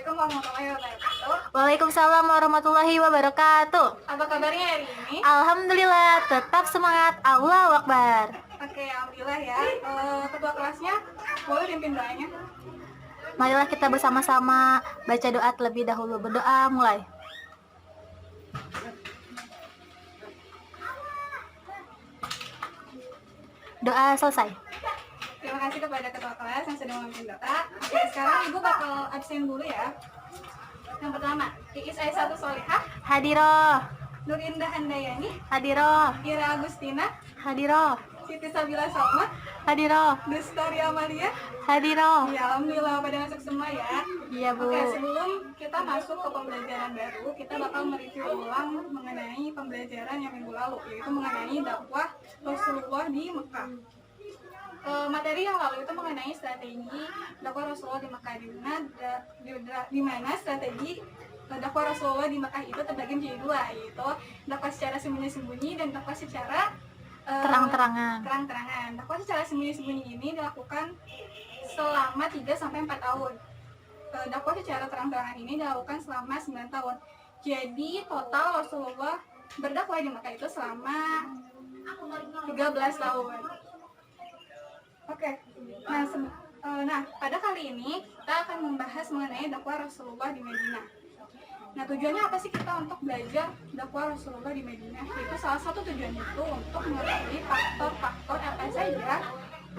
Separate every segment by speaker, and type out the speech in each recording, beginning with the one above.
Speaker 1: Assalamualaikum warahmatullahi wabarakatuh.
Speaker 2: Waalaikumsalam warahmatullahi wabarakatuh.
Speaker 1: Apa kabarnya hari ini?
Speaker 2: Alhamdulillah, tetap semangat. Allahu Akbar.
Speaker 1: Oke, alhamdulillah ya. Ketua kelasnya boleh pimpin doanya.
Speaker 2: Marilah kita bersama-sama baca doa terlebih dahulu. Berdoa mulai. Doa selesai.
Speaker 1: Terima kasih kepada ketua kelas yang sudah memimpin doa. Oke, sekarang ibu bakal absen dulu ya. Yang pertama, Iis Aisyah Solihah,
Speaker 2: Hadiroh,
Speaker 1: Nurinda Handayani,
Speaker 2: hadiroh,
Speaker 1: Ira Agustina,
Speaker 2: hadiroh,
Speaker 1: Siti Sabila Salma,
Speaker 2: hadiroh,
Speaker 1: Destari Amalia.
Speaker 2: hadiroh.
Speaker 1: Ya, alhamdulillah pada masuk semua ya.
Speaker 2: Iya, Bu.
Speaker 1: Oke, sebelum kita masuk ke pembelajaran baru, kita bakal mereview ulang mengenai pembelajaran yang minggu lalu, yaitu mengenai dakwah Rasulullah di Mekah. Materi yang lalu itu mengenai strategi dakwah Rasulullah di Mekah, di mana strategi dakwah Rasulullah di Mekah itu terbagi menjadi dua, yaitu dakwah secara sembunyi-sembunyi dan dakwah secara
Speaker 2: Terang-terangan.
Speaker 1: Dakwah secara sembunyi-sembunyi ini dilakukan selama 3-4 tahun. Dakwah secara terang-terangan ini dilakukan selama 9 tahun. Jadi total Rasulullah berdakwah di Mekah itu selama 13 tahun. Oke, nah pada kali ini kita akan membahas mengenai dakwah Rasulullah di Madinah. Nah, tujuannya apa sih kita untuk belajar dakwah Rasulullah di Madinah? Yaitu salah satu tujuannya itu untuk mengetahui faktor-faktor apa saja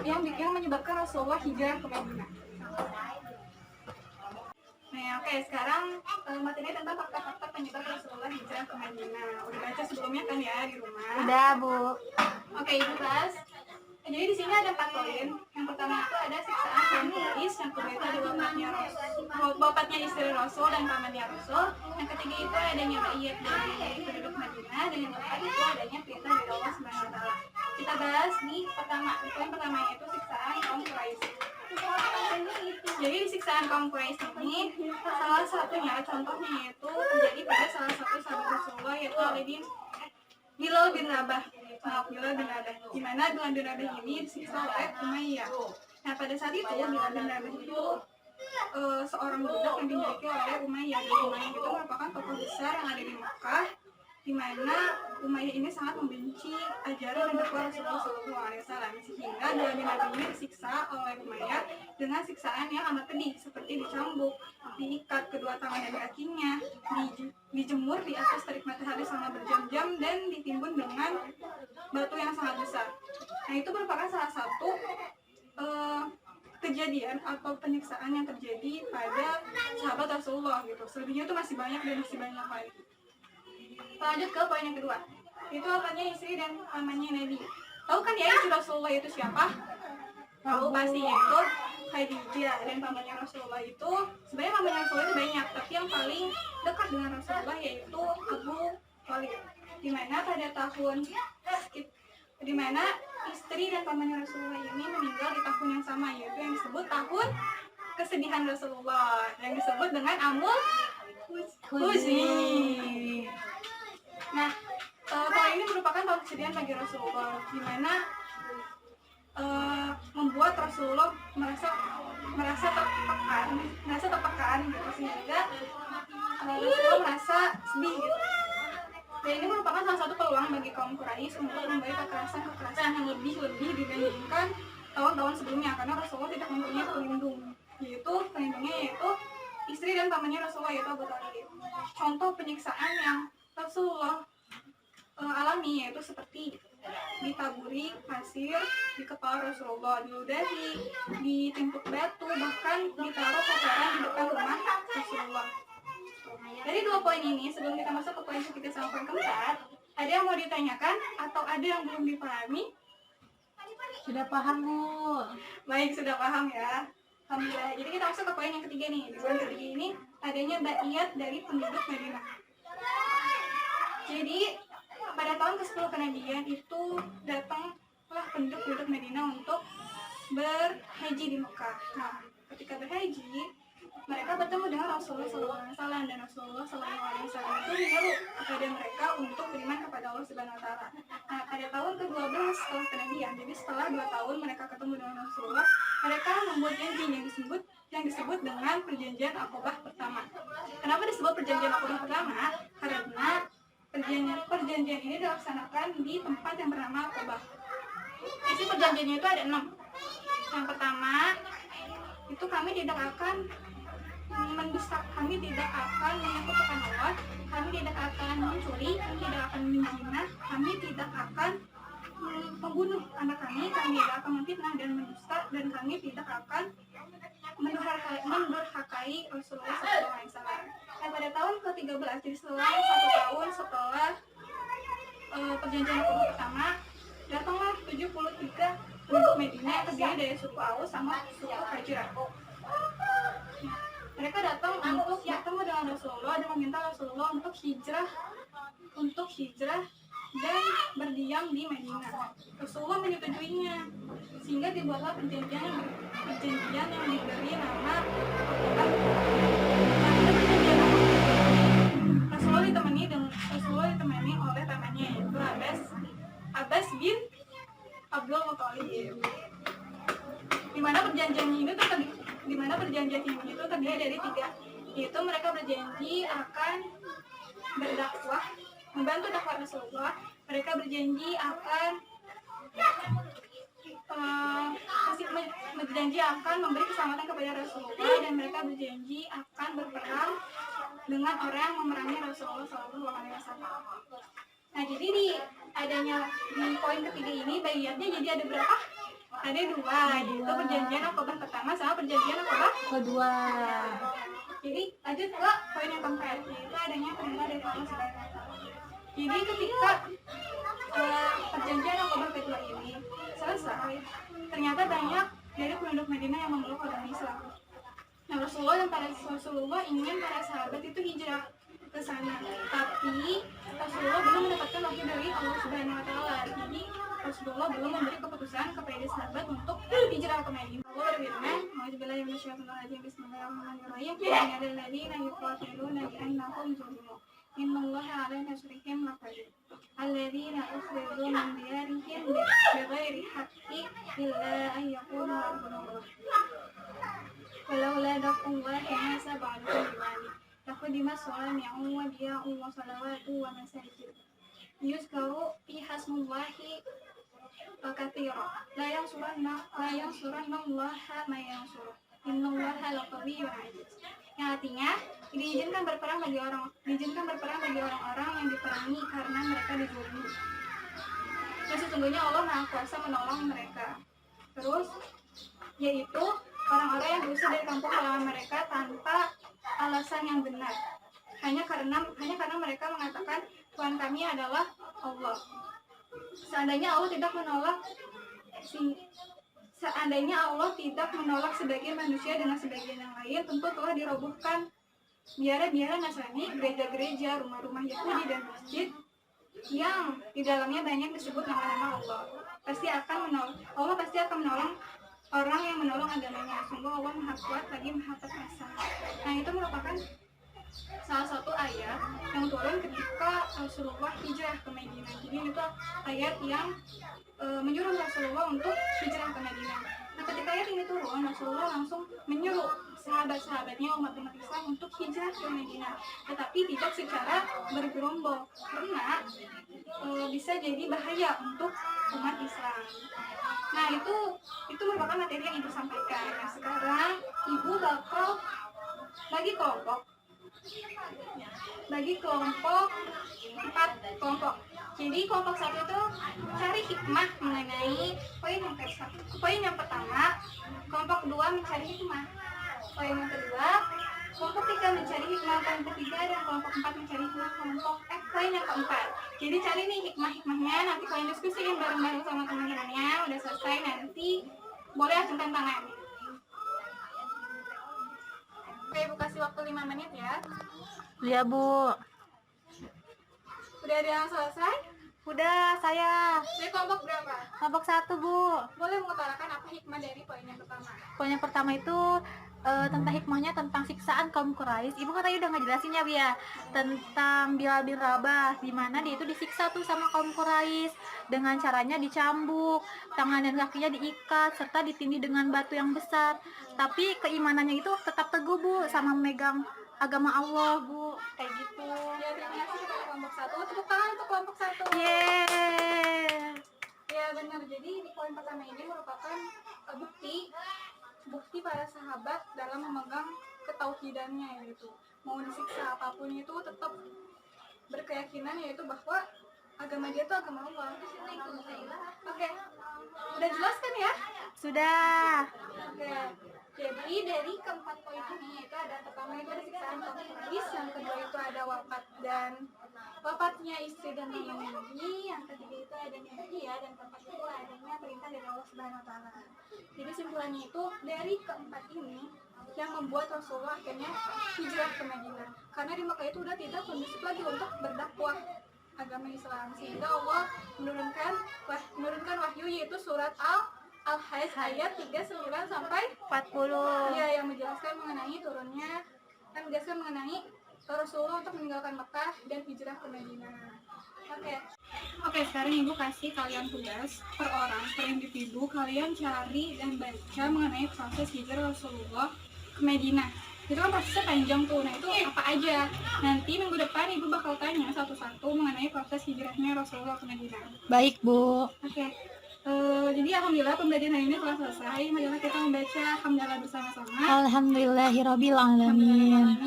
Speaker 1: yang menyebabkan Rasulullah hijrah ke Madinah. Nah, oke, sekarang materinya tentang faktor-faktor penyebab Rasulullah hijrah ke Madinah. Udah baca sebelumnya kan ya di rumah?
Speaker 2: Udah, Bu.
Speaker 1: Oke, Ibu kelas. Jadi di sini ada 4 poin. Yang pertama itu ada siksaan kaum Quraisy, yang kedua itu ada wafatnya istri Rasul dan pamannya Rasul. Yang ketiga itu adanya baiat dari penduduk Madinah, dan yang keempat itu adanya perintah dari Allah Subhanahu wa taala. Kita bahas di poin pertama itu siksaan kaum Quraisy. Jadi di siksaan kaum Quraisy ini salah satunya contohnya yaitu terjadi pada salah satu sahabat Rasulullah, yaitu Bilal bin Rabah. Di mana Bilal bin Rabah ini disiksa oleh Umayyah. Nah, pada saat itu Bilal bin Rabah itu seorang budak yang dimiliki oleh Umayyah. Dan Umayyah itu merupakan tokoh besar yang ada di Makkah, di mana Umayyah ini sangat membenci ajaran dan dakwah Rasulullah SAW, sehingga Bilal bin Rabah ini disiksa oleh Umayyah dengan siksaan yang amat pedih, seperti dicambuk, diikat kedua tangan dan kakinya, dijemur di atas terik matahari selama berjam-jam, dan ditimbun dengan batu yang sangat besar. Nah, itu merupakan salah satu kejadian atau penyiksaan yang terjadi pada sahabat Rasulullah gitu. Selebihnya itu masih banyak lagi. Lanjut ke poin yang kedua, itu apanya istri dan pamannya Nabi. Tahu kan ya istri Rasulullah itu siapa? Tahu pasti, yaitu Khadijah. Dan pamannya Rasulullah itu sebenarnya pamannya Rasulullah itu banyak, tapi yang paling dekat dengan Rasulullah yaitu Abu Thalib. Di mana istri dan pamannya Rasulullah ini meninggal di tahun yang sama, yaitu yang disebut tahun kesedihan Rasulullah, yang disebut dengan Amul Huzni. Nah, tahun ini merupakan tahun kesedihan bagi Rasulullah, di mana membuat Rasulullah merasa tertekan gitu, sehingga Rasulullah merasa sedih gitu. Dan ini merupakan salah satu peluang bagi kaum Quraisy untuk memberi kekerasan yang lebih dibandingkan tahun-tahun sebelumnya, karena Rasulullah tidak mempunyai pelindungnya yaitu istri dan pamannya Rasulullah, yaitu Abu Thalib. Contoh penyiksaan yang Rasulullah alami yaitu seperti ditaburi pasir di kepala Rasulullah, diludahi, ditimpuk batu, bahkan ditaruh kotoran di depan rumah Rasulullah. Dari 2 poin ini, sebelum kita masuk ke poin ketiga sama poin keempat, ada yang mau ditanyakan atau ada yang belum dipahami?
Speaker 2: Sudah paham, Bu.
Speaker 1: Baik, sudah paham ya. Alhamdulillah. Jadi kita masuk ke poin yang ketiga nih. Di poin ketiga ini adanya baiat dari penduduk Madinah. Jadi pada tahun ke-10 kenabian itu datanglah penduduk Madinah untuk berhaji di Mekah. Nah, ketika berhaji, mereka bertemu dengan Rasulullah SAW, dan Rasulullah SAW itu menyeru kepada mereka untuk beriman kepada Allah Subhanahu Wa Taala. Nah, pada tahun ke-12 setelah kenabian, jadi setelah 2 tahun mereka ketemu dengan Rasulullah, mereka membuat janji yang disebut yang disebut dengan perjanjian Aqobah pertama. Kenapa disebut perjanjian Aqobah pertama? Karena perjanjian ini dilaksanakan di tempat yang bernama Aqobah. Isi perjanjiannya itu ada 6. Yang pertama, itu kami tidak akan mendusta, kami tidak akan menyekutukan Allah, kami tidak akan mencuri, kami tidak akan menzinah, kami tidak akan membunuh anak kami tidak akan memfitnah dan mendusta, dan kami tidak akan mendurhakai Rasulullah SAW. Nah, pada tahun ke-13, jadi setelah 1 tahun setelah perjanjian Aqobah pertama, datanglah 73 penduduk Madinah yang terdiri dari suku Aus sama suku Hajrah. Mereka datang untuk bertemu dengan Rasulullah dan meminta Rasulullah untuk hijrah dan berdiam di Madinah. Rasulullah menyetujuinya, sehingga dibuatlah perjanjian yang diberi nama Aqobah. Rasulullah ditemani oleh pamannya, yaitu Abbas bin Abdul Muthalib. Di mana perjanjian ini itu terdiri dari 3, yaitu mereka berjanji akan berdakwah, membantu dakwah Rasulullah. Mereka berjanji akan memberi keselamatan kepada Rasulullah, dan mereka berjanji akan berperang dengan orang yang memerangi Rasulullah SAW. Nah, jadi di poin ketiga ini bayatnya jadi ada berapa? Ada 2, yaitu perjanjian Aqobah pertama sama perjanjian Aqobah
Speaker 2: kedua.
Speaker 1: Jadi lanjut ke poin yang keempat, yaitu adanya perintah dari Allah SWT. Jadi ketika perjanjian Aqobah kedua ini selesai, ternyata banyak dari penduduk Madinah yang memeluk agama Islam. Nah, Rasulullah ingin para sahabat itu hijrah ke sana, tapi Rasulullah belum mendapatkan wahyu dari Allah Subhanahu wa taala. Jadi Rasulullah belum memberi keputusan kepada sahabat untuk hijrah ke Madinah. Allah berfirman, "A'udzubillahi minasyaitonir rajim. Bismillahirrahmanirrahim. Innal ladzina yuqatiluna bi annahum zulimu. Innallaha 'ala nasrihim laqadir. Alladzina ukhriju min diyarihim bighairi haqqin illa an yaqulu rabbuna Allah. Walaula daf'ullahi nasa ba'dahum biba'd. Taqdima salami'u wa biya'u wa salawatu wa masajid. Yuzkaru fi hasmullahi katsira. La yansuranna Allaha man yansuruh. Innallaha laqawiyyun 'aziz." Yang artinya diizinkan berperang bagi orang-orang yang diperangi karena mereka dizalimi. Dan sesungguhnya Allah Maha Kuasa menolong mereka. Terus yaitu orang-orang yang diusir dari kampung halaman mereka tanpa alasan yang benar, hanya karena mereka mengatakan Tuhan kami adalah Allah. Seandainya Allah tidak menolak sebagian manusia dengan sebagian yang lain, tentu telah dirobohkan biara-biara Nasrani, gereja-gereja, rumah-rumah Yahudi dan masjid yang di dalamnya banyak disebut nama-nama Allah. Allah pasti akan menolong orang yang menolong agamanya. Sungguh Allah Maha Kuat lagi Maha Perkasa. Nah, itu merupakan salah satu ayat yang turun ketika Rasulullah hijrah ke Madinah. Jadi itu ayat yang menyuruh Rasulullah untuk hijrah ke Madinah. Nah, ketika ayat ini turun, Rasulullah langsung menyuruh sahabat-sahabatnya, umat-umat Islam untuk hijrah ke Madinah, tetapi tidak secara bergerombol karena bisa jadi bahaya untuk umat Islam. Nah, itu merupakan materi yang ibu sampaikan. Nah, sekarang ibu bakal bagi kelompok 4 kelompok. Jadi kelompok 1 itu cari hikmah mengenai poin yang pertama, kelompok 2 mencari hikmah, poin yang kedua, kelompok 3 mencari hikmah, poin ketiga, dan kelompok 4 mencari hikmah, poin yang keempat. Jadi cari nih hikmah-hikmahnya, nanti kalian diskusiin bareng-bareng sama teman-temannya. Udah selesai nanti boleh acungkan tangan. Oke, ibu kasih waktu 5 menit ya.
Speaker 2: Iya, Bu.
Speaker 1: Udah ada yang selesai?
Speaker 2: Udah, saya.
Speaker 1: Dari kelompok berapa?
Speaker 2: Kelompok 1, Bu.
Speaker 1: Boleh mengutarakan apa hikmah dari poin yang pertama?
Speaker 2: Poin yang pertama itu tentang hikmahnya tentang siksaan kaum Quraisy. Ibu kan tadi udah ngejelasin ya, Bia, tentang Bilal bin Rabah, di mana dia itu disiksa tuh sama kaum Quraisy dengan caranya dicambuk, tangan dan kakinya diikat serta ditindih dengan batu yang besar. Tapi keimanannya itu tetap teguh, Bu, sama memegang agama Allah, Bu. Kayak gitu.
Speaker 1: Ya, terima kasih kepada kelompok satu. Tepuk tangan untuk kelompok satu.
Speaker 2: Yeay.
Speaker 1: Ya benar. Jadi di poin pertama ini merupakan bukti para sahabat dalam memegang ketauhidannya, yaitu mau disiksa apapun itu tetap berkeyakinan yaitu bahwa agama dia itu agama Allah. Oke, udah jelas kan ya?
Speaker 2: Sudah.
Speaker 1: Oke, jadi dari keempat poin ini itu ada pertama itu ada siksaan kaum Quraisy, yang kedua itu ada wafatnya istri dan Nabi, yang ketiga itu ada ya, dan keempat itu adanya perintah dari Allah Subhanahu Wa Taala. Jadi simpulannya itu dari keempat ini yang membuat Rasulullah akhirnya hijrah ke Madinah, karena di Mekah itu udah tidak kondusif lagi untuk berdakwah agama Islam, sehingga Allah menurunkan wahyu yaitu surat Al-Hajj ayat 39 sampai
Speaker 2: 40.
Speaker 1: ya, yang menjelaskan mengenai Rasulullah untuk meninggalkan Mekah dan hijrah ke Madinah. Oke, sekarang Ibu kasih kalian tugas per orang, per individu, kalian cari dan baca mengenai proses hijrah Rasulullah ke Madinah. Itu kan prosesnya panjang tuh. Nah, itu apa aja? Nanti minggu depan Ibu bakal tanya satu-satu mengenai proses hijrahnya Rasulullah ke Madinah.
Speaker 2: Baik, Bu.
Speaker 1: Oke. Jadi alhamdulillah pembelajaran hari ini telah selesai. Marilah kita membaca hamdalah bersama-sama.
Speaker 2: Alhamdulillahirabbil alamin.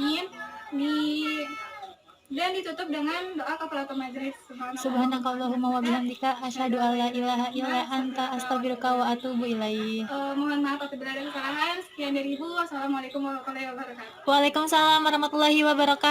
Speaker 1: Dan ditutup dengan doa kafaratul majlis.
Speaker 2: Subhanakallahumma wa bihamdika asyhadu an la ilaha illa anta astaghfiruka wa atubu ilaik.
Speaker 1: Mohon maaf apabila ada kesalahan. Sekian dari Ibu. Wassalamualaikum warahmatullahi wabarakatuh.
Speaker 2: Waalaikumsalam warahmatullahi wabarakatuh.